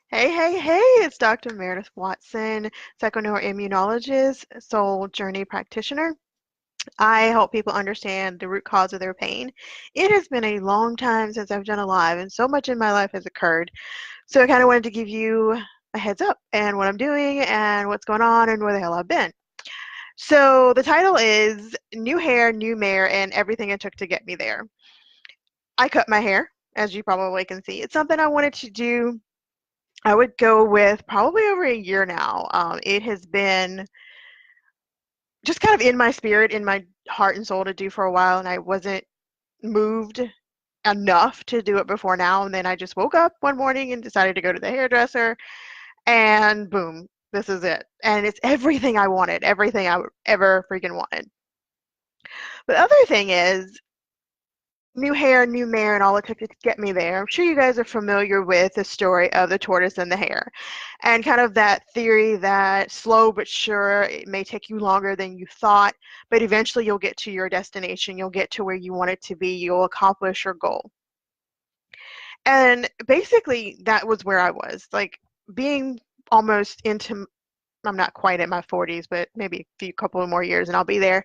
Hey, hey, hey, it's Dr. Meredith Watson, psychoneuroimmunologist, soul journey practitioner. I help people understand the root cause of their pain. It has been a long time since I've done a live, and so much in my life has occurred. So I kind of wanted to give you a heads up and what I'm doing and what's going on and where the hell I've been. So the title is New Hair, New Mare, and Everything It Took to Get Me There. I cut my hair, as you probably can see. It's something I wanted to do. I would go with probably over a year now. It has been just kind of in my spirit, in my heart and soul to do for a while, and I wasn't moved enough to do it before now. And then I just woke up one morning and decided to go to the hairdresser, and boom, this is it. And it's everything I wanted, everything I ever freaking wanted. The other thing is, new hair, new mare, and all it took to get me there. I'm sure you guys are familiar with the story of the tortoise and the hare, and kind of that theory that slow but sure, it may take you longer than you thought, but eventually you'll get to your destination. You'll get to where you want it to be. You'll accomplish your goal. And basically, that was where I was. Like being almost into, I'm not quite in my 40s, but maybe a few couple of more years and I'll be there.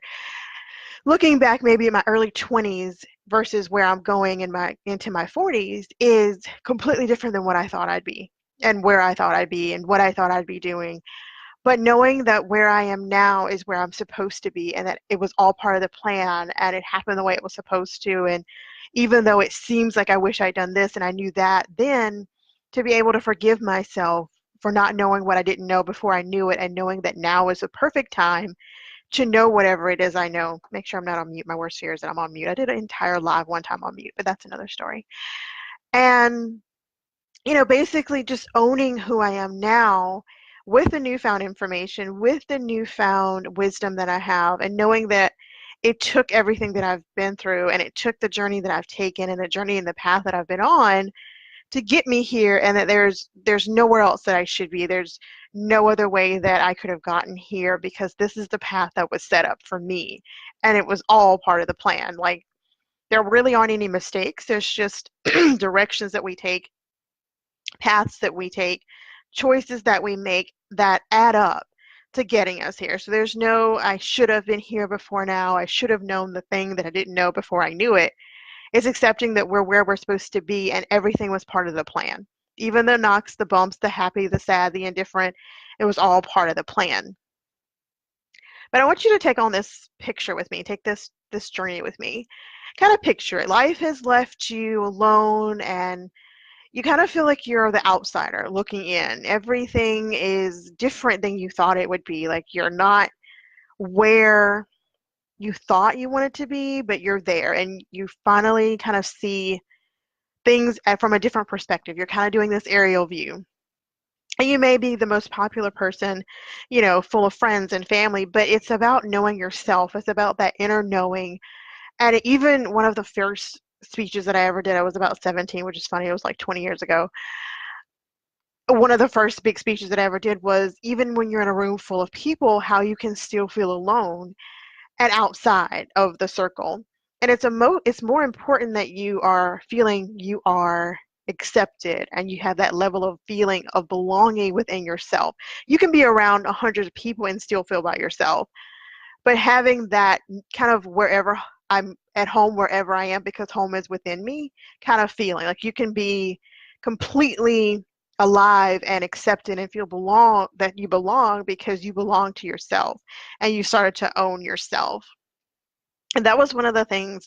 Looking back maybe in my early 20s versus where I'm going in my into my 40s is completely different than what I thought I'd be and where I thought I'd be and what I thought I'd be doing. But knowing that where I am now is where I'm supposed to be and that it was all part of the plan and it happened the way it was supposed to. And even though it seems like I wish I'd done this and I knew that, then to be able to forgive myself for not knowing what I didn't know before I knew it and knowing that now is the perfect time to know whatever it is I know. Make sure I'm not on mute. My worst fear is that I'm on mute. I did an entire live one time on mute, but that's another story. And, basically just owning who I am now with the newfound information, with the newfound wisdom that I have, and knowing that it took everything that I've been through and it took the journey that I've taken and the journey and the path that I've been on to get me here, and that there's nowhere else that I should be. There's no other way that I could have gotten here because this is the path that was set up for me, and it was all part of the plan. Like there really aren't any mistakes. There's just directions that we take, paths that we take, choices that we make that add up to getting us here. So there's no I should have been here before now. I should have known the thing that I didn't know before I knew it. It's accepting that we're where we're supposed to be and everything was part of the plan. Even the knocks, the bumps, the happy, the sad, the indifferent, it was all part of the plan. But I want you to take on this picture with me, take this journey with me. Kind of picture it. Life has left you alone and you kind of feel like you're the outsider looking in. Everything is different than you thought it would be. Like you're not where you thought you wanted to be, but you're there and you finally kind of see things from a different perspective. You're kind of doing this aerial view. And you may be the most popular person, full of friends and family, but it's about knowing yourself. It's about that inner knowing. And even one of the first speeches that I ever did, I was about 17, which is funny. It was like 20 years ago. One of the first big speeches that I ever did was even when you're in a room full of people, how you can still feel alone and outside of the circle. And it's more important that you are feeling you are accepted and you have that level of feeling of belonging within yourself. You can be around 100 people and still feel by yourself, but having that kind of wherever I'm at home, wherever I am, because home is within me, kind of feeling like you can be completely alive and accepted and feel belong that you belong because you belong to yourself and you started to own yourself. And that was one of the things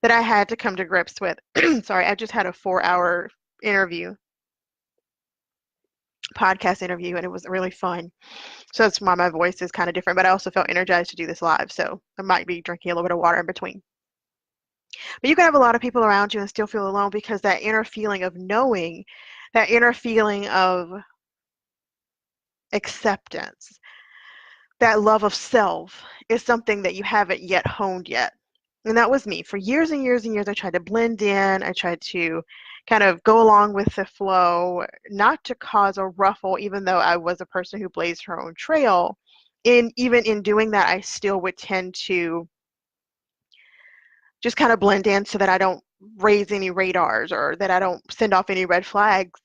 that I had to come to grips with. Sorry, I just had a 4-hour interview, podcast interview, and it was really fun. So that's why my voice is kind of different, but I also felt energized to do this live. So I might be drinking a little bit of water in between. But you can have a lot of people around you and still feel alone because that inner feeling of knowing, that inner feeling of acceptance, that love of self is something that you haven't yet honed yet. And that was me. For years and years and years, I tried to blend in. I tried to kind of go along with the flow, not to cause a ruffle, even though I was a person who blazed her own trail. Even in doing that, I still would tend to just kind of blend in so that I don't raise any radars or that I don't send off any red flags.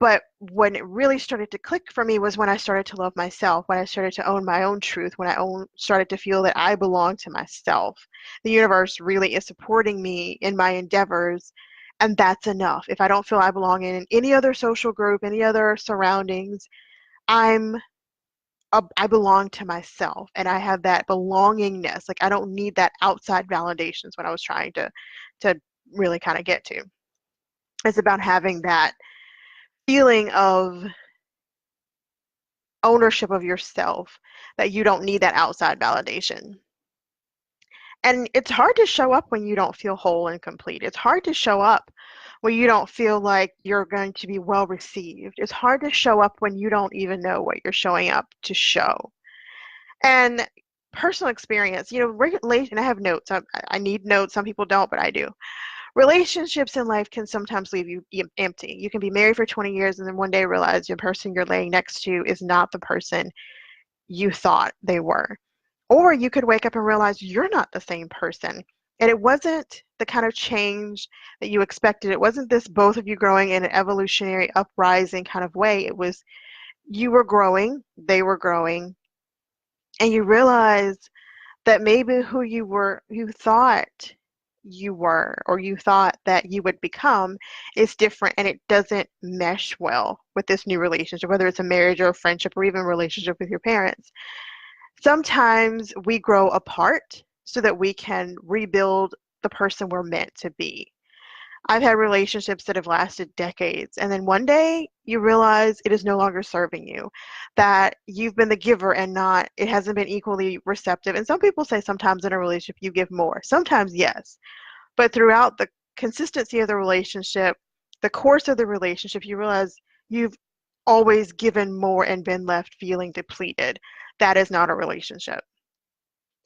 But when it really started to click for me was when I started to love myself, when I started to own my own truth, when started to feel that I belong to myself. The universe really is supporting me in my endeavors, and that's enough. If I don't feel I belong in any other social group, any other surroundings, I'm I belong to myself, and I have that belongingness. Like I don't need that outside validations when I was trying to really kind of get to. It's about having that feeling of ownership of yourself, that you don't need that outside validation. And it's hard to show up when you don't feel whole and complete. It's hard to show up when you don't feel like you're going to be well received. It's hard to show up when you don't even know what you're showing up to show. And personal experience, and I have notes. I need notes. Some people don't, but I do. Relationships in life can sometimes leave you empty. You can be married for 20 years and then one day realize the person you're laying next to is not the person you thought they were. Or you could wake up and realize you're not the same person. And it wasn't the kind of change that you expected. It wasn't this both of you growing in an evolutionary uprising kind of way. It was you were growing, they were growing, and you realized that maybe you thought you were, or you thought that you would become, is different, and it doesn't mesh well with this new relationship, whether it's a marriage or a friendship or even a relationship with your parents. Sometimes we grow apart so that we can rebuild the person we're meant to be. I've had relationships that have lasted decades, and then one day you realize it is no longer serving you, that you've been the giver and not, it hasn't been equally receptive. And some people say sometimes in a relationship you give more. Sometimes, yes. But throughout the consistency of the relationship, the course of the relationship, you realize you've always given more and been left feeling depleted. That is not a relationship.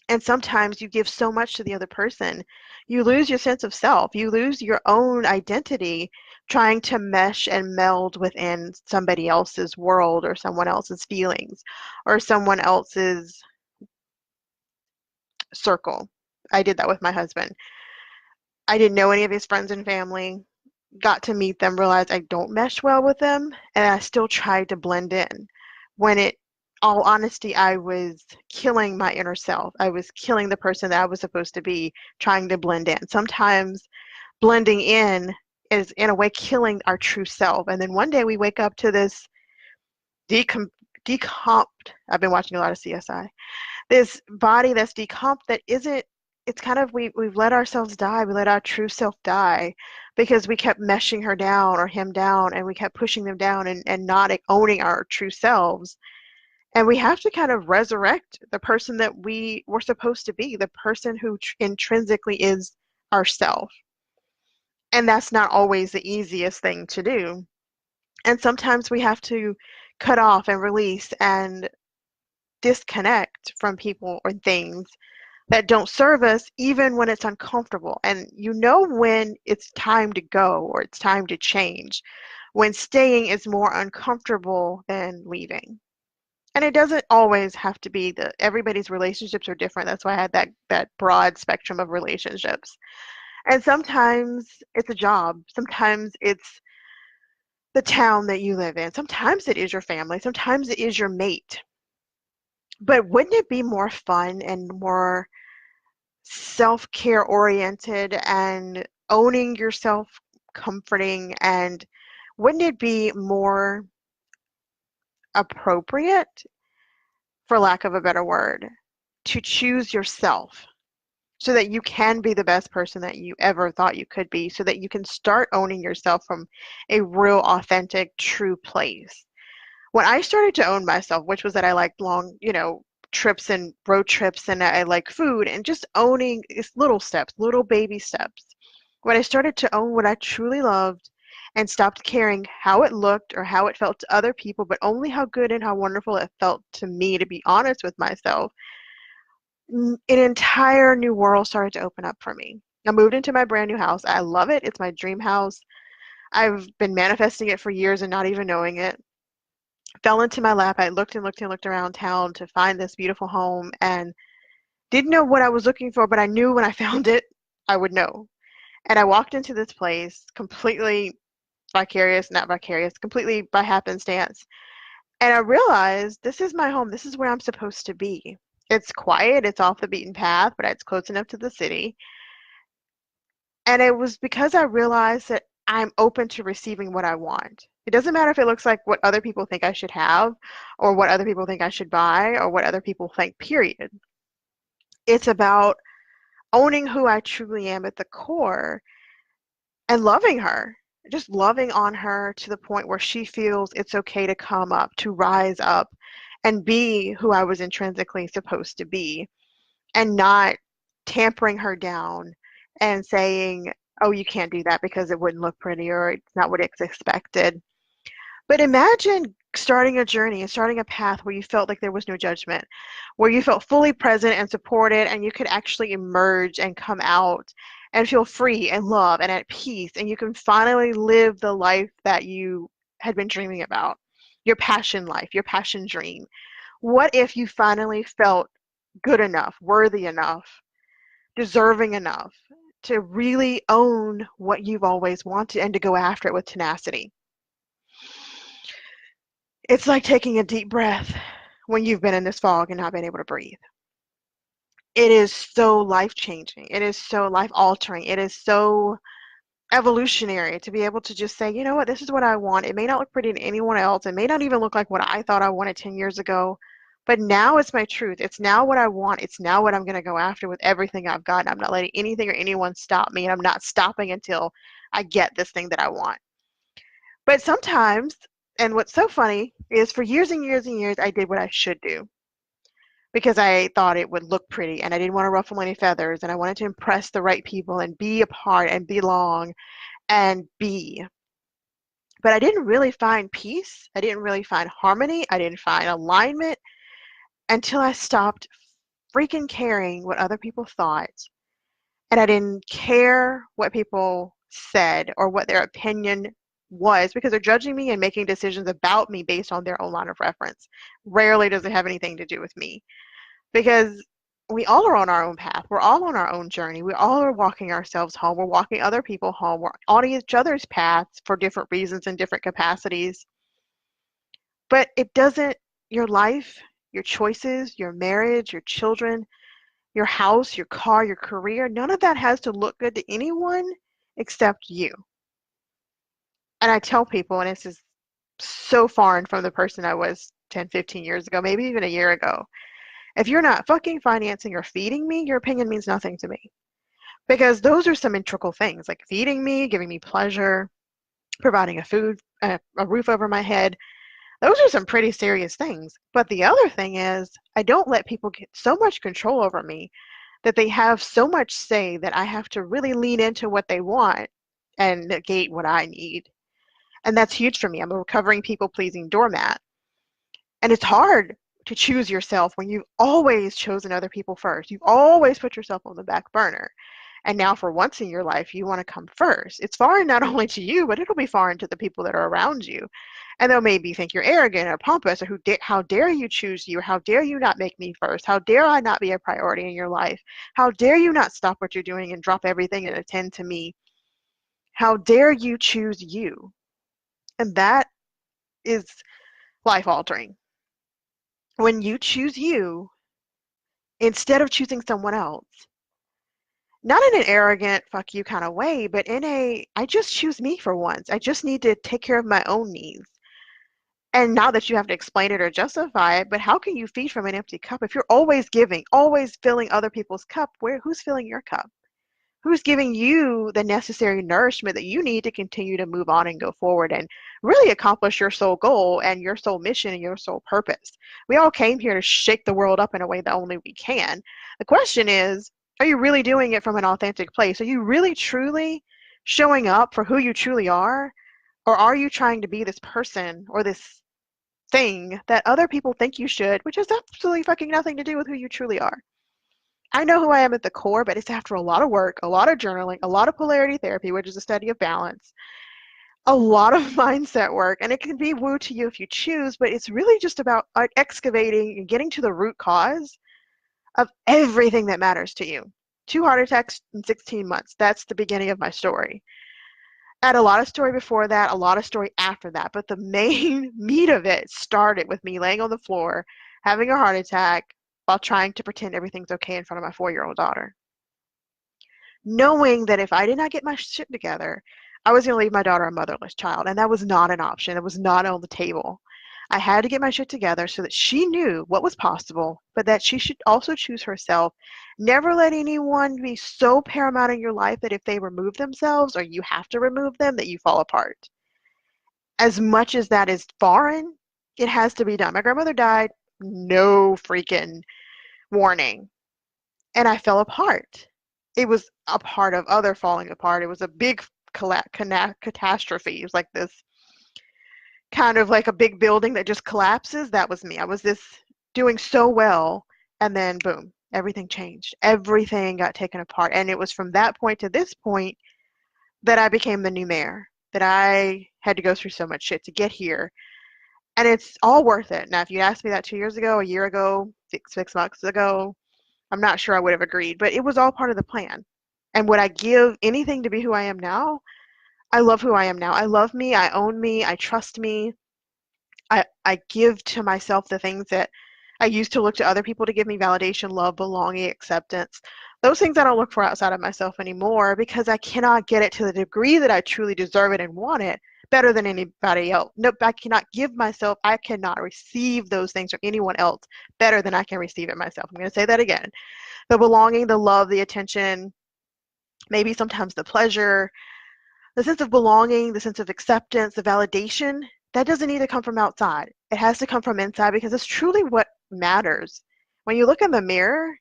And sometimes you give so much to the other person, you lose your sense of self. You lose your own identity trying to mesh and meld within somebody else's world or someone else's feelings or someone else's circle. I did that with my husband. I didn't know any of his friends and family, got to meet them, realized I don't mesh well with them, and I still tried to blend in. When all honesty, I was killing my inner self. I was killing the person that I was supposed to be, trying to blend in. Sometimes blending in is, in a way, killing our true self. And then one day we wake up to this decom decomped, I've been watching a lot of CSI, this body that's decomped that isn't, it's kind of, we've let ourselves die. We let our true self die because we kept meshing her down or him down, and we kept pushing them down and not owning our true selves. And we have to kind of resurrect the person that we were supposed to be, the person who intrinsically is ourself. And that's not always the easiest thing to do. And sometimes we have to cut off and release and disconnect from people or things that don't serve us, even when it's uncomfortable. And you know when it's time to go or it's time to change, when staying is more uncomfortable than leaving. And it doesn't always have to be everybody's relationships are different. That's why I had that broad spectrum of relationships. And sometimes it's a job. Sometimes it's the town that you live in. Sometimes it is your family. Sometimes it is your mate. But wouldn't it be more fun and more self-care oriented and owning yourself, comforting, and wouldn't it be more appropriate, for lack of a better word, to choose yourself so that you can be the best person that you ever thought you could be, so that you can start owning yourself from a real, authentic, true place? When I started to own myself, which was that I liked long, trips and road trips, and I like food, and just owning little steps, little baby steps. When I started to own what I truly loved and stopped caring how it looked or how it felt to other people, but only how good and how wonderful it felt to me, to be honest with myself, an entire new world started to open up for me. I moved into my brand new house. I love it. It's my dream house. I've been manifesting it for years and not even knowing it. Fell into my lap. I looked and looked and looked around town to find this beautiful home and didn't know what I was looking for, but I knew when I found it, I would know. And I walked into this place completely not vicarious, completely by happenstance. And I realized this is my home. This is where I'm supposed to be. It's quiet, it's off the beaten path, but it's close enough to the city. And it was because I realized that I'm open to receiving what I want. It doesn't matter if it looks like what other people think I should have, or what other people think I should buy, or what other people think, period. It's about owning who I truly am at the core and loving her. Just loving on her to the point where she feels it's okay to come up, to rise up, and be who I was intrinsically supposed to be, and not tampering her down and saying, oh, you can't do that because it wouldn't look pretty or it's not what it's expected. But imagine starting a journey and starting a path where you felt like there was no judgment, where you felt fully present and supported, and you could actually emerge and come out and feel free and love and at peace, and you can finally live the life that you had been dreaming about, your passion life, your passion dream. What if you finally felt good enough, worthy enough, deserving enough to really own what you've always wanted and to go after it with tenacity? It's like taking a deep breath when you've been in this fog and not been able to breathe. It is so life-changing. It is so life-altering. It is so evolutionary to be able to just say, you know what, this is what I want. It may not look pretty to anyone else. It may not even look like what I thought I wanted 10 years ago, but now it's my truth. It's now what I want. It's now what I'm going to go after with everything I've got. I'm not letting anything or anyone stop me, and I'm not stopping until I get this thing that I want. But sometimes, and what's so funny is for years and years and years, I did what I should do because I thought it would look pretty and I didn't want to ruffle any feathers and I wanted to impress the right people and be a part and belong and be. But I didn't really find peace. I didn't really find harmony. I didn't find alignment until I stopped freaking caring what other people thought. And I didn't care what people said or what their opinion was because they're judging me and making decisions about me based on their own line of reference. Rarely does it have anything to do with me because we all are on our own path. We're all on our own journey. We all are walking ourselves home. We're walking other people home. We're on each other's paths for different reasons and different capacities. But it doesn't, your life, your choices, your marriage, your children, your house, your car, your career, none of that has to look good to anyone except you. And I tell people, and this is so foreign from the person I was 10, 15 years ago, maybe even a year ago. If you're not fucking financing or feeding me, your opinion means nothing to me. Because those are some integral things, like feeding me, giving me pleasure, providing a roof over my head. Those are some pretty serious things. But the other thing is, I don't let people get so much control over me that they have so much say that I have to really lean into what they want and negate what I need. And that's huge for me. I'm a recovering people pleasing doormat. And it's hard to choose yourself when you've always chosen other people first. You've always put yourself on the back burner. And now, for once in your life, you want to come first. It's foreign not only to you, but it'll be foreign to the people that are around you. And they'll maybe think you're arrogant or pompous or how dare you choose you? How dare you not make me first? How dare I not be a priority in your life? How dare you not stop what you're doing and drop everything and attend to me? How dare you choose you? And that is life altering. When you choose you instead of choosing someone else, not in an arrogant, fuck you kind of way, but in I just choose me for once. I just need to take care of my own needs. And not that you have to explain it or justify it, but how can you feed from an empty cup? If you're always giving, always filling other people's cup, who's filling your cup? Who's giving you the necessary nourishment that you need to continue to move on and go forward and really accomplish your soul goal and your soul mission and your soul purpose? We all came here to shake the world up in a way that only we can. The question is, are you really doing it from an authentic place? Are you really truly showing up for who you truly are? Or are you trying to be this person or this thing that other people think you should, which has absolutely fucking nothing to do with who you truly are? I know who I am at the core, but it's after a lot of work, a lot of journaling, a lot of polarity therapy, which is a study of balance, a lot of mindset work, and it can be woo to you if you choose, but it's really just about excavating and getting to the root cause of everything that matters to you. 2 heart attacks in 16 months. That's the beginning of my story. I had a lot of story before that, a lot of story after that, but the main meat of it started with me laying on the floor, having a heart attack while trying to pretend everything's okay in front of my 4-year-old daughter. Knowing that if I did not get my shit together, I was going to leave my daughter a motherless child, and that was not an option. It was not on the table. I had to get my shit together so that she knew what was possible, but that she should also choose herself. Never let anyone be so paramount in your life that if they remove themselves or you have to remove them, that you fall apart. As much as that is foreign, it has to be done. My grandmother died, no freaking warning, and I fell apart. It was a part of other falling apart. It was a big catastrophe. It was like this kind of like a big building that just collapses. That was me. I was this doing so well, and then boom, everything changed. Everything got taken apart. And it was from that point to this point that I became the new mayor, that I had to go through so much shit to get here. And it's all worth it. Now, if you asked me that 2 years ago, a year ago, six months ago, I'm not sure I would have agreed, but it was all part of the plan. And would I give anything to be who I am now? I love who I am now. I love me. I own me. I trust me. I give to myself the things that I used to look to other people to give me validation, love, belonging, acceptance. Those things I don't look for outside of myself anymore because I cannot get it to the degree that I truly deserve it and want it better than anybody else. Nope, I cannot give myself, I cannot receive those things from anyone else better than I can receive it myself. I'm going to say that again. The belonging, the love, the attention, maybe sometimes the pleasure, the sense of belonging, the sense of acceptance, the validation, that doesn't need to come from outside. It has to come from inside because it's truly what matters. When you look in the mirror,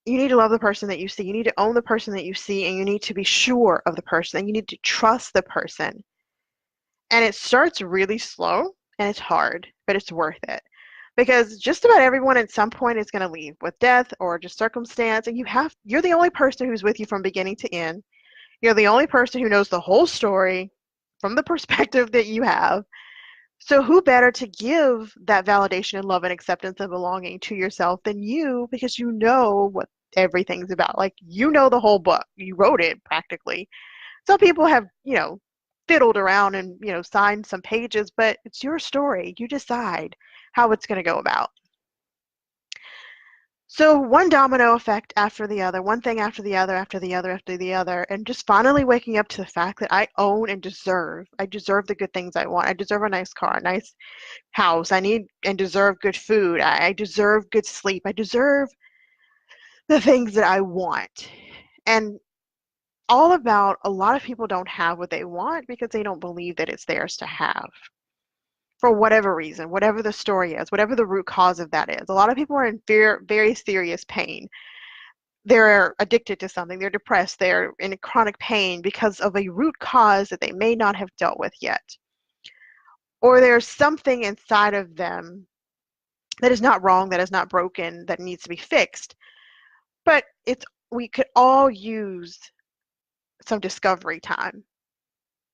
you need to love the person that you see. You need to own the person that you see, and you need to be sure of the person, and you need to trust the person. And it starts really slow, and it's hard, but it's worth it. Because just about everyone at some point is going to leave with death or just circumstance, and you're the only person who's with you from beginning to end. You're the only person who knows the whole story from the perspective that you have. So who better to give that validation and love and acceptance and belonging to yourself than you, because you know what everything's about. Like, you know the whole book. You wrote it practically. Some people have, fiddled around and, signed some pages, but it's your story. You decide how it's going to go about. So one domino effect after the other, one thing after the other, after the other, after the other, and just finally waking up to the fact that I own and deserve. I deserve the good things I want. I deserve a nice car, a nice house. I need and deserve good food. I deserve good sleep. I deserve the things that I want. And all about a lot of people don't have what they want because they don't believe that it's theirs to have. For whatever reason, whatever the story is, whatever the root cause of that is. A lot of people are in very serious pain. They're addicted to something, they're depressed, they're in chronic pain because of a root cause that they may not have dealt with yet. Or there's something inside of them that is not wrong, that is not broken, that needs to be fixed. But we could all use some discovery time.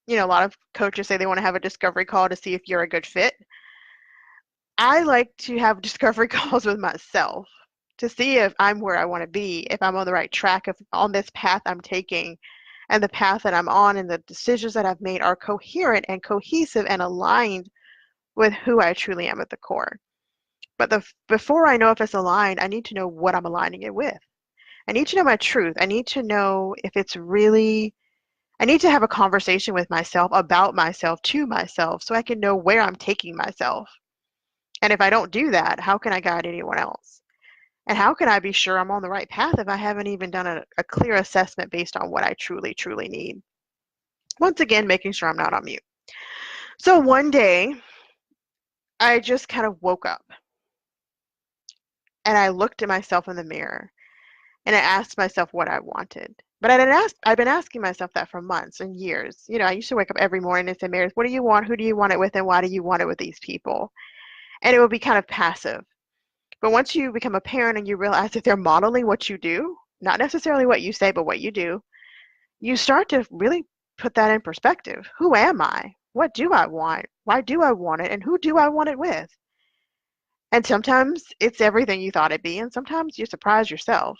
A lot of coaches say they want to have a discovery call to see if you're a good fit. I like to have discovery calls with myself to see if I'm where I want to be, if I'm on the right track, if on this path I'm taking, and the path that I'm on and the decisions that I've made are coherent and cohesive and aligned with who I truly am at the core. But before I know if it's aligned, I need to know what I'm aligning it with. I need to know my truth. I need to know if it's really, I need to have a conversation with myself about myself to myself so I can know where I'm taking myself. And if I don't do that, how can I guide anyone else? And how can I be sure I'm on the right path if I haven't even done a clear assessment based on what I truly, truly need? Once again, making sure I'm not on mute. So one day, I just kind of woke up and I looked at myself in the mirror and I asked myself what I wanted. But I'd been asking myself that for months and years. I used to wake up every morning and say, Meredith, what do you want? Who do you want it with? And why do you want it with these people? And it would be kind of passive. But once you become a parent and you realize that they're modeling what you do, not necessarily what you say, but what you do, you start to really put that in perspective. Who am I? What do I want? Why do I want it? And who do I want it with? And sometimes it's everything you thought it'd be, and sometimes you surprise yourself.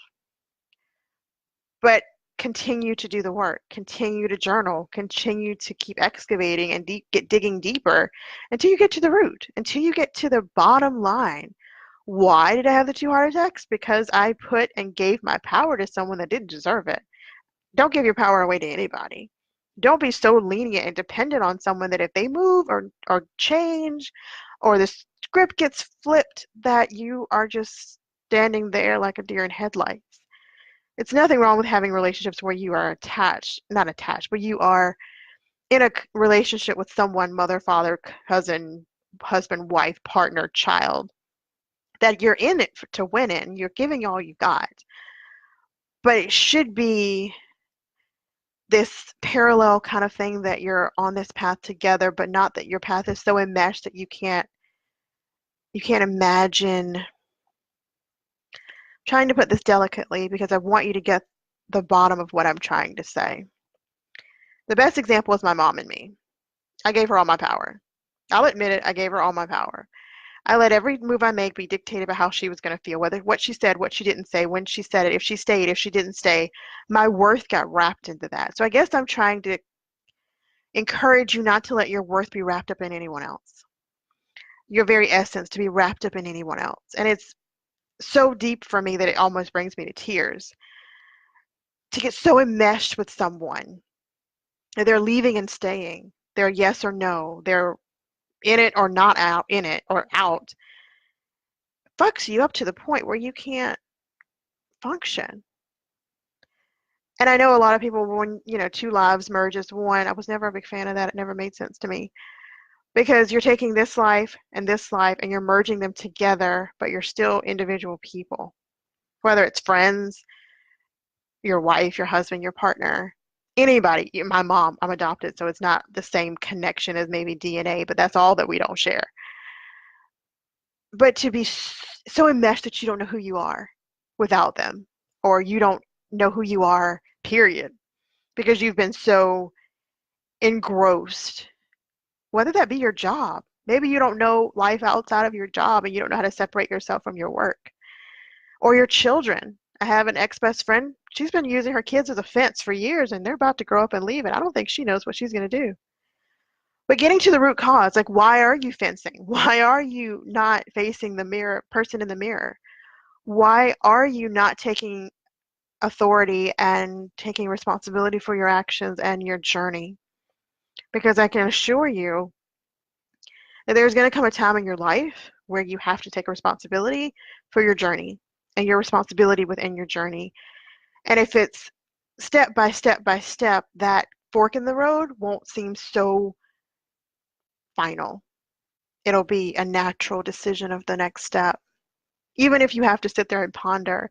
But continue to do the work, continue to journal, continue to keep excavating and get digging deeper until you get to the root, until you get to the bottom line. Why did I have the 2 heart attacks? Because I put and gave my power to someone that didn't deserve it. Don't give your power away to anybody. Don't be so lenient and dependent on someone that if they move or change or the script gets flipped, that you are just standing there like a deer in headlights. It's nothing wrong with having relationships where you are attached, not attached, but you are in a relationship with someone, mother, father, cousin, husband, wife, partner, child, that you're in it to win it and you're giving all you got. But it should be this parallel kind of thing that you're on this path together, but not that your path is so enmeshed that you can't imagine. I'm trying to put this delicately because I want you to get the bottom of what I'm trying to say. The best example is my mom and me. I gave her all my power. I'll admit it, I gave her all my power. I let every move I make be dictated by how she was going to feel, whether what she said, what she didn't say, when she said it, if she stayed, if she didn't stay. My worth got wrapped into that. So I guess I'm trying to encourage you not to let your worth be wrapped up in anyone else. Your very essence to be wrapped up in anyone else. And it's so deep for me that it almost brings me to tears. To get so enmeshed with someone. They're leaving and staying. They're yes or no. They're in it or not out, in it or out. Fucks you up to the point where you can't function. And I know a lot of people, when, two lives merge as one, I was never a big fan of that. It never made sense to me. Because you're taking this life and you're merging them together, but you're still individual people. Whether it's friends, your wife, your husband, your partner, anybody. My mom, I'm adopted, so it's not the same connection as maybe DNA, but that's all that we don't share. But to be so enmeshed that you don't know who you are without them, or you don't know who you are, period, because you've been so engrossed, whether that be your job. Maybe you don't know life outside of your job and you don't know how to separate yourself from your work. Or your children. I have an ex-best friend. She's been using her kids as a fence for years and they're about to grow up and leave it. I don't think she knows what she's going to do. But getting to the root cause, like, why are you fencing? Why are you not facing the person in the mirror? Why are you not taking authority and taking responsibility for your actions and your journey? Because I can assure you that there's going to come a time in your life where you have to take responsibility for your journey and your responsibility within your journey. And if it's step by step by step, that fork in the road won't seem so final. It'll be a natural decision of the next step. Even if you have to sit there and ponder,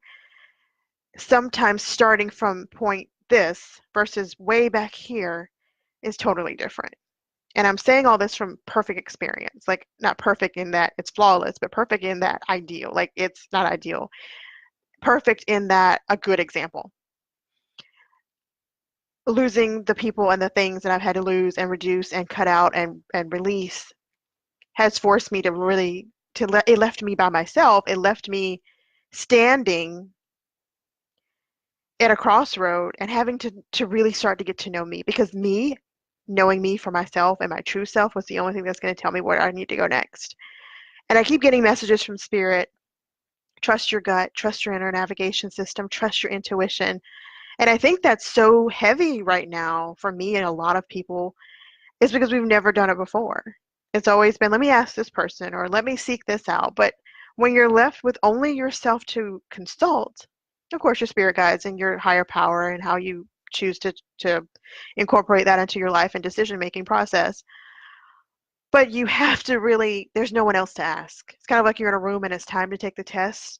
sometimes starting from point this versus way back here is totally different. And I'm saying all this from perfect experience, like not perfect in that it's flawless, but perfect in that ideal. Like it's not ideal. Perfect in that a good example. Losing the people and the things that I've had to lose and reduce and cut out and release has forced me to really it left me by myself. It left me standing at a crossroad and having to really start to get to know me, because knowing me for myself and my true self was the only thing that's going to tell me where I need to go next. And I keep getting messages from spirit. Trust your gut, trust your inner navigation system, trust your intuition. And I think that's so heavy right now for me and a lot of people is because we've never done it before. It's always been, let me ask this person or let me seek this out. But when you're left with only yourself to consult, of course, your spirit guides and your higher power and how you choose to incorporate that into your life and decision-making process. But you have to really, there's no one else to ask. It's kind of like you're in a room and it's time to take the test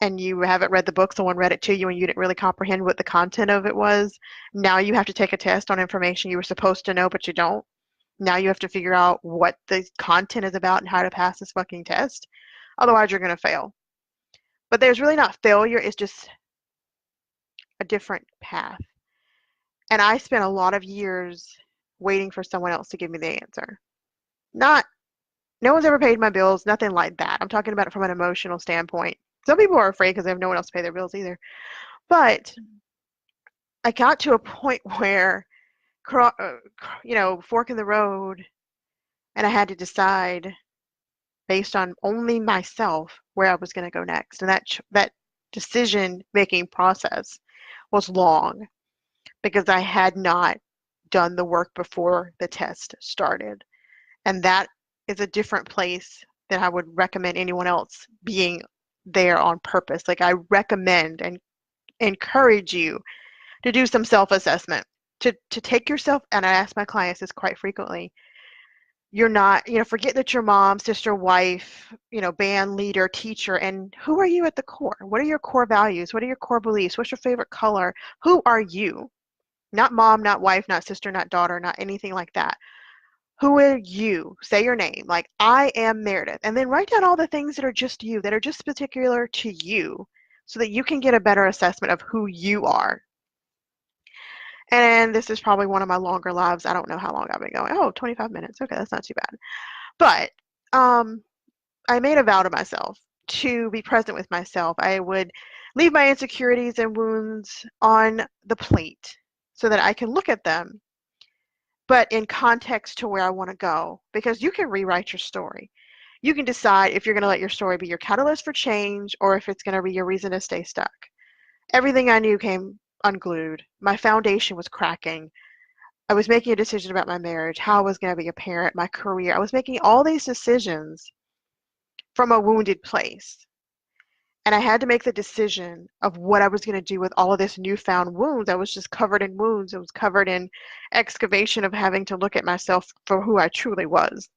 and you haven't read the book, someone read it to you and you didn't really comprehend what the content of it was. Now you have to take a test on information you were supposed to know, but you don't. Now you have to figure out what the content is about and how to pass this fucking test. Otherwise, you're going to fail. But there's really not failure. It's just a different path. And I spent a lot of years waiting for someone else to give me the answer. No one's ever paid my bills, nothing like that. I'm talking about it from an emotional standpoint. Some people are afraid because they have no one else to pay their bills either. But I got to a point where, fork in the road, and I had to decide based on only myself where I was going to go next. And that decision making process was long because I had not done the work before the test started. And that is a different place than I would recommend anyone else being there on purpose. Like, I recommend and encourage you to do some self-assessment, to take yourself, and I ask my clients this quite frequently. You're not, forget that you're mom, sister, wife, band leader, teacher, and who are you at the core? What are your core values? What are your core beliefs? What's your favorite color? Who are you? Not mom, not wife, not sister, not daughter, not anything like that. Who are you? Say your name. Like, I am Meredith. And then write down all the things that are just you, that are just particular to you, so that you can get a better assessment of who you are. And this is probably one of my longer lives. I don't know how long I've been going. Oh, 25 minutes. Okay, that's not too bad. But I made a vow to myself to be present with myself. I would leave my insecurities and wounds on the plate so that I can look at them, but in context to where I want to go. Because you can rewrite your story. You can decide if you're going to let your story be your catalyst for change or if it's going to be your reason to stay stuck. Everything I knew came unglued. My foundation was cracking. I was making a decision about my marriage, how I was going to be a parent, my career. I was making all these decisions from a wounded place. And I had to make the decision of what I was going to do with all of this newfound wounds. I was just covered in wounds. I was covered in excavation of having to look at myself for who I truly was.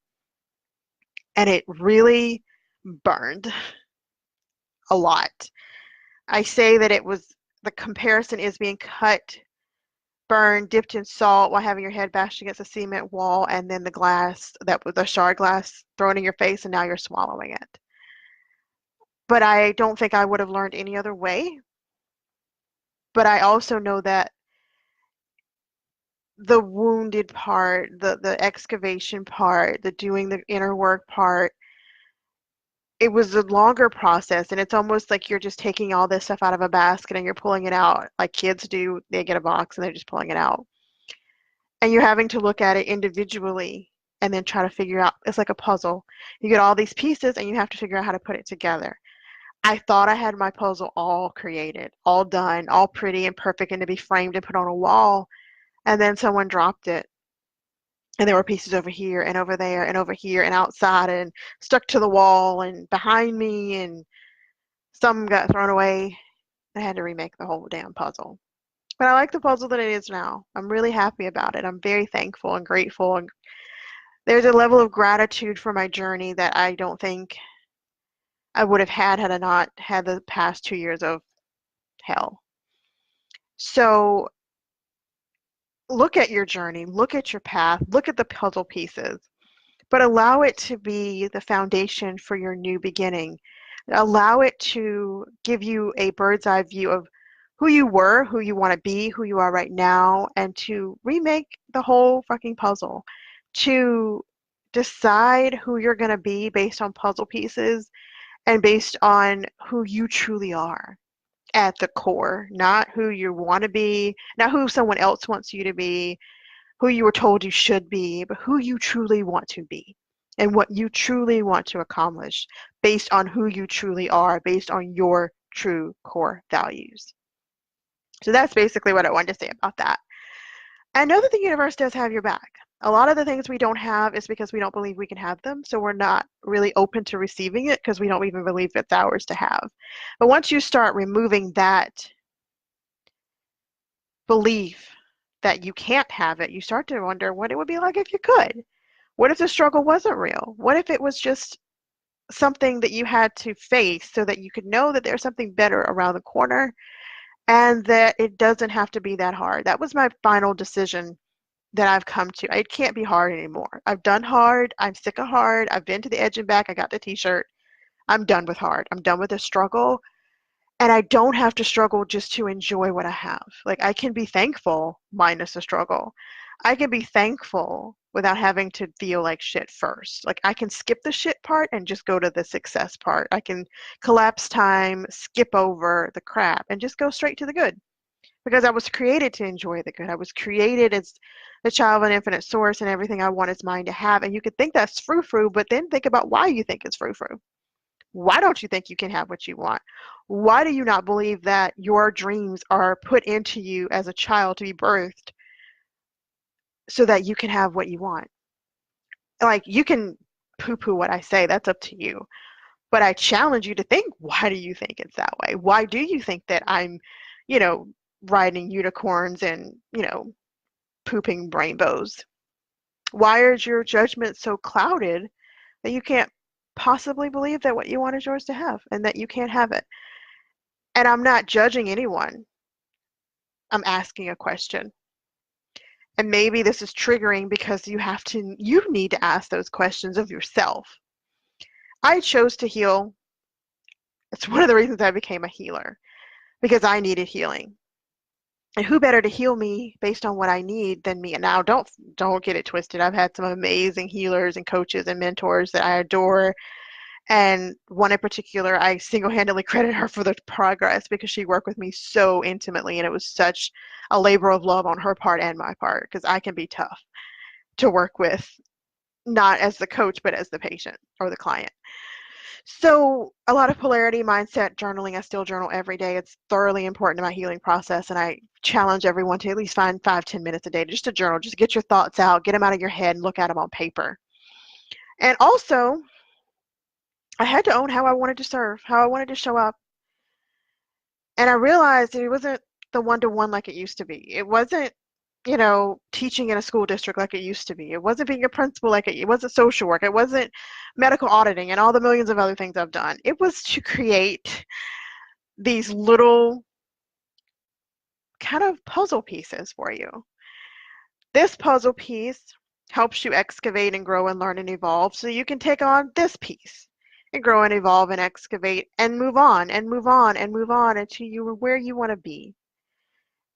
And it really burned a lot. I say that the comparison is being cut, burned, dipped in salt while having your head bashed against a cement wall, and then the glass, that was the shard glass, thrown in your face, and now you're swallowing it. But I don't think I would have learned any other way. But I also know that the wounded part, the excavation part, the doing the inner work part, it was a longer process, and it's almost like you're just taking all this stuff out of a basket and you're pulling it out like kids do. They get a box and they're just pulling it out. And you're having to look at it individually and then try to figure out, it's like a puzzle. You get all these pieces and you have to figure out how to put it together. I thought I had my puzzle all created, all done, all pretty and perfect and to be framed and put on a wall. And then someone dropped it. And there were pieces over here and over there and over here and outside and stuck to the wall and behind me, and some got thrown away. I had to remake the whole damn puzzle. But I like the puzzle that it is now. I'm really happy about it. I'm very thankful and grateful. And there's a level of gratitude for my journey that I don't think I would have had I not had the past 2 years of hell. So look at your journey, look at your path, look at the puzzle pieces, but allow it to be the foundation for your new beginning. Allow it to give you a bird's eye view of who you were, who you want to be, who you are right now, and to remake the whole fucking puzzle. To decide who you're going to be based on puzzle pieces and based on who you truly are at the core, not who you want to be, not who someone else wants you to be, who you were told you should be, but who you truly want to be and what you truly want to accomplish based on who you truly are, based on your true core values. So that's basically what I wanted to say about that. I know that the universe does have your back. A lot of the things we don't have is because we don't believe we can have them, so we're not really open to receiving it because we don't even believe it's ours to have. But once you start removing that belief that you can't have it, you start to wonder what it would be like if you could. What if the struggle wasn't real? What if it was just something that you had to face so that you could know that there's something better around the corner and that it doesn't have to be that hard? That was my final decision that I've come to. It can't be hard anymore. I've done hard. I'm sick of hard. I've been to the edge and back. I got the t-shirt. I'm done with hard. I'm done with the struggle. And I don't have to struggle just to enjoy what I have. Like, I can be thankful minus the struggle. I can be thankful without having to feel like shit first. Like, I can skip the shit part and just go to the success part. I can collapse time, skip over the crap, and just go straight to the good. because I was created to enjoy the good. I was created as the child of an infinite source, and everything I want is mine to have. And you could think that's frou-frou, but then think about why you think it's frou-frou. Why don't you think you can have what you want? Why do you not believe that your dreams are put into you as a child to be birthed so that you can have what you want? Like, you can poo-poo what I say, that's up to you. But I challenge you to think, why do you think it's that way? Why do you think that I'm, you know, riding unicorns and, pooping rainbows? Why is your judgment so clouded that you can't possibly believe that what you want is yours to have and that you can't have it? And I'm not judging anyone. I'm asking a question. And maybe this is triggering because you need to ask those questions of yourself. I chose to heal. It's one of the reasons I became a healer, because I needed healing. And who better to heal me based on what I need than me? And now don't get it twisted. I've had some amazing healers and coaches and mentors that I adore. And one in particular, I single-handedly credit her for the progress because she worked with me so intimately, and it was such a labor of love on her part and my part, because I can be tough to work with, not as the coach, but as the patient or the client. So a lot of polarity mindset journaling. I still journal every day. It's thoroughly important to my healing process, and I challenge everyone to at least find 5-10 minutes a day just to journal. Just get your thoughts out, get them out of your head, and look at them on paper. And also, I had to own how I wanted to serve, how I wanted to show up. And I realized it wasn't the one-to-one like it used to be. It wasn't, teaching in a school district like it used to be. It wasn't being a principal like it wasn't social work. It wasn't medical auditing and all the millions of other things I've done. It was to create these little kind of puzzle pieces for you. This puzzle piece helps you excavate and grow and learn and evolve so you can take on this piece and grow and evolve and excavate and move on and move on and move on until you are where you want to be.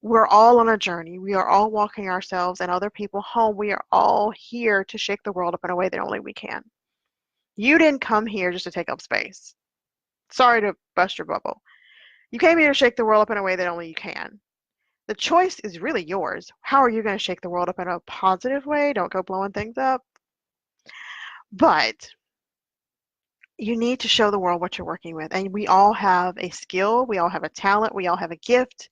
We're all on a journey. We are all walking ourselves and other people home. We are all here to shake the world up in a way that only we can. You didn't come here just to take up space. Sorry to bust your bubble. You came here to shake the world up in a way that only you can. The choice is really yours. How are you going to shake the world up in a positive way? Don't go blowing things up. But you need to show the world what you're working with. And we all have a skill. We all have a talent. We all have a gift.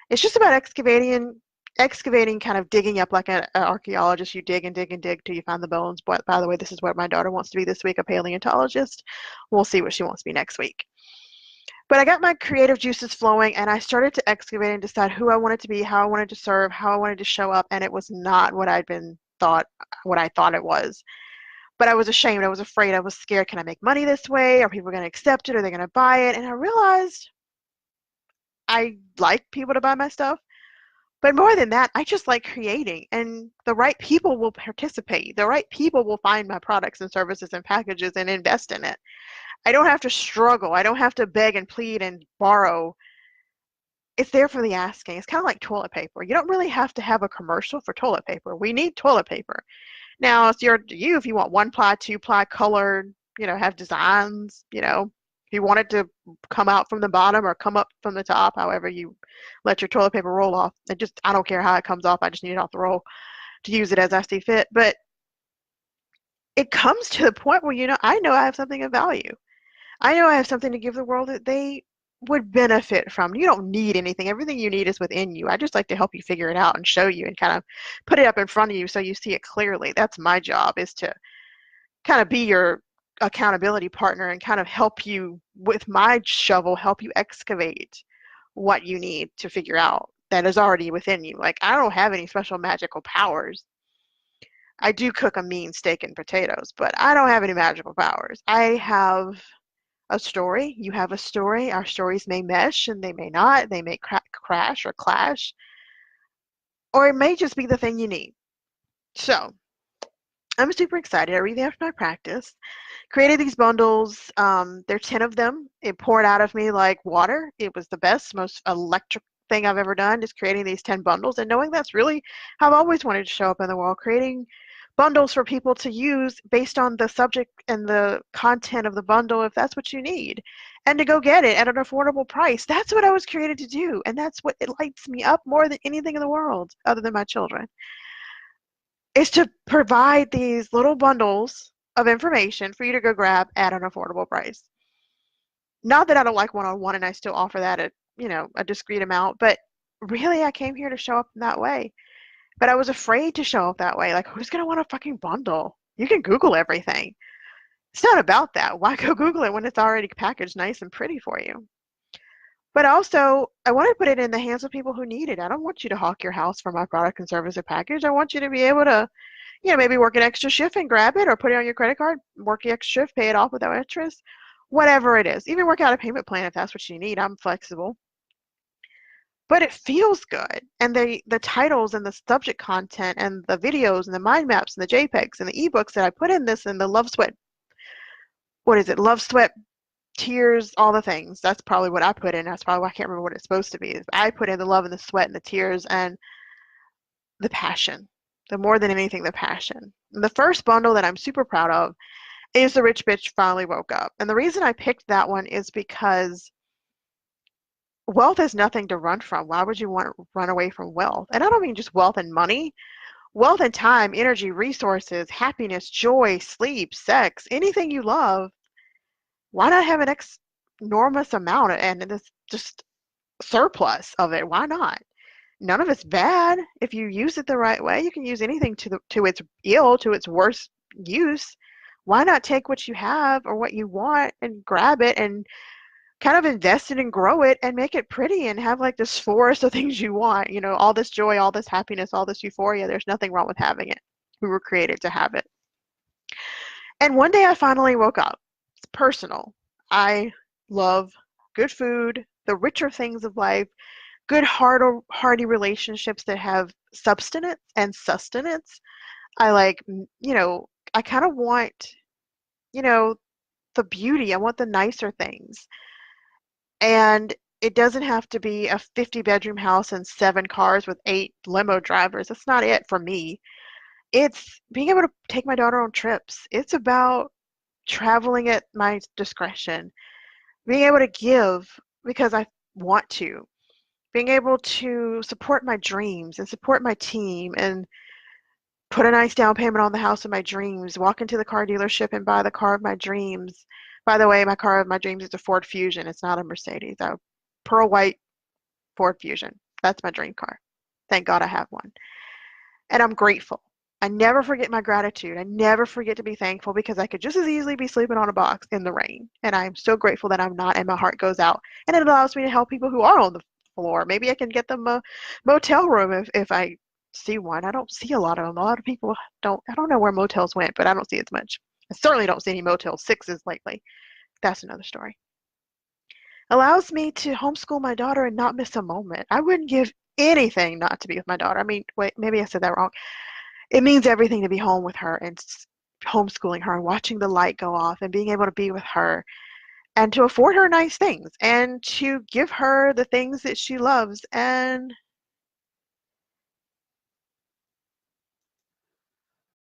It's just about excavating, kind of digging up like an archaeologist. You dig and dig and dig till you find the bones. But by the way, this is what my daughter wants to be this week, a paleontologist. We'll see what she wants to be next week. But I got my creative juices flowing, and I started to excavate and decide who I wanted to be, how I wanted to serve, how I wanted to show up, and it was not what I thought it was. But I was ashamed, I was afraid, I was scared. Can I make money this way? Are people going to accept it? Are they going to buy it? And I realized I like people to buy my stuff. But more than that, I just like creating, and the right people will participate. The right people will find my products and services and packages and invest in it. I don't have to struggle. I don't have to beg and plead and borrow. It's there for the asking. It's kind of like toilet paper. You don't really have to have a commercial for toilet paper. We need toilet paper. Now, it's you if you want 1-ply, 2-ply, colored, have designs, if you want it to come out from the bottom or come up from the top, however you let your toilet paper roll off. I don't care how it comes off. I just need it off the roll to use it as I see fit. But it comes to the point where, I know I have something of value. I know I have something to give the world that they would benefit from. You don't need anything. Everything you need is within you. I just like to help you figure it out and show you and kind of put it up in front of you so you see it clearly. That's my job, is to kind of be your accountability partner and kind of help you with my shovel, help you excavate what you need to figure out that is already within you. Like, I don't have any special magical powers. I do cook a mean steak and potatoes, but I don't have any magical powers. I have a story. You have a story. Our stories may mesh and they may not. They may crash or clash, or it may just be the thing you need. So I'm super excited. I revamped my practice, created these bundles. There are 10 of them. It poured out of me like water. It was the best, most electric thing I've ever done, is creating these 10 bundles and knowing that's really how I've always wanted to show up in the world, creating bundles for people to use based on the subject and the content of the bundle, if that's what you need. and to go get it at an affordable price. That's what I was created to do. And that's what it lights me up more than anything in the world other than my children, is to provide these little bundles of information for you to go grab at an affordable price. Not that I don't like one-on-one and I still offer that at, a discrete amount, but really I came here to show up in that way. But I was afraid to show up that way. Like, who's going to want a fucking bundle? You can Google everything. It's not about that. Why go Google it when it's already packaged nice and pretty for you? But also, I want to put it in the hands of people who need it. I don't want you to hawk your house for my product and service or package. I want you to be able to, maybe work an extra shift and grab it or put it on your credit card, work the extra shift, pay it off without interest, whatever it is. Even work out a payment plan if that's what you need. I'm flexible. But it feels good. And the titles and the subject content and the videos and the mind maps and the JPEGs and the ebooks that I put in this and the love, sweat, what is it? Love, sweat, tears, all the things. That's probably what I put in. That's probably why I can't remember what it's supposed to be. I put in the love and the sweat and the tears and the passion. The more than anything, the passion. And the first bundle that I'm super proud of is The Rich Bitch Finally Woke Up. And the reason I picked that one is because wealth is nothing to run from. Why would you want to run away from wealth? And I don't mean just wealth and money. Wealth and time, energy, resources, happiness, joy, sleep, sex, anything you love. Why not have an enormous amount and this just surplus of it? Why not? None of it's bad if you use it the right way. You can use anything to its ill, to its worst use. Why not take what you have or what you want and grab it and kind of invest it and grow it and make it pretty and have like this forest of things you want, all this joy, all this happiness, all this euphoria. There's nothing wrong with having it. We were created to have it. And one day I finally woke up. It's personal. I love good food, the richer things of life, good hearty relationships that have substance and sustenance. I like, I kind of want, you know, the beauty. I want the nicer things. And it doesn't have to be a 50-bedroom house and 7 cars with 8 limo drivers. That's not it for me. It's being able to take my daughter on trips. It's about traveling at my discretion, being able to give because I want to, being able to support my dreams and support my team and put a nice down payment on the house of my dreams, walk into the car dealership and buy the car of my dreams. By the way, my car of my dreams is a Ford Fusion. It's not a Mercedes. A pearl white Ford Fusion. That's my dream car. Thank God I have one. And I'm grateful. I never forget my gratitude. I never forget to be thankful because I could just as easily be sleeping on a box in the rain. And I'm so grateful that I'm not, and my heart goes out. And it allows me to help people who are on the floor. Maybe I can get them a motel room if I see one. I don't see a lot of them. A lot of people I don't know where motels went, but I don't see as much. I certainly don't see any Motel 6s lately. That's another story. Allows me to homeschool my daughter and not miss a moment. I wouldn't give anything not to be with my daughter. I mean, wait, maybe I said that wrong. It means everything to be home with her and homeschooling her and watching the light go off and being able to be with her and to afford her nice things and to give her the things that she loves and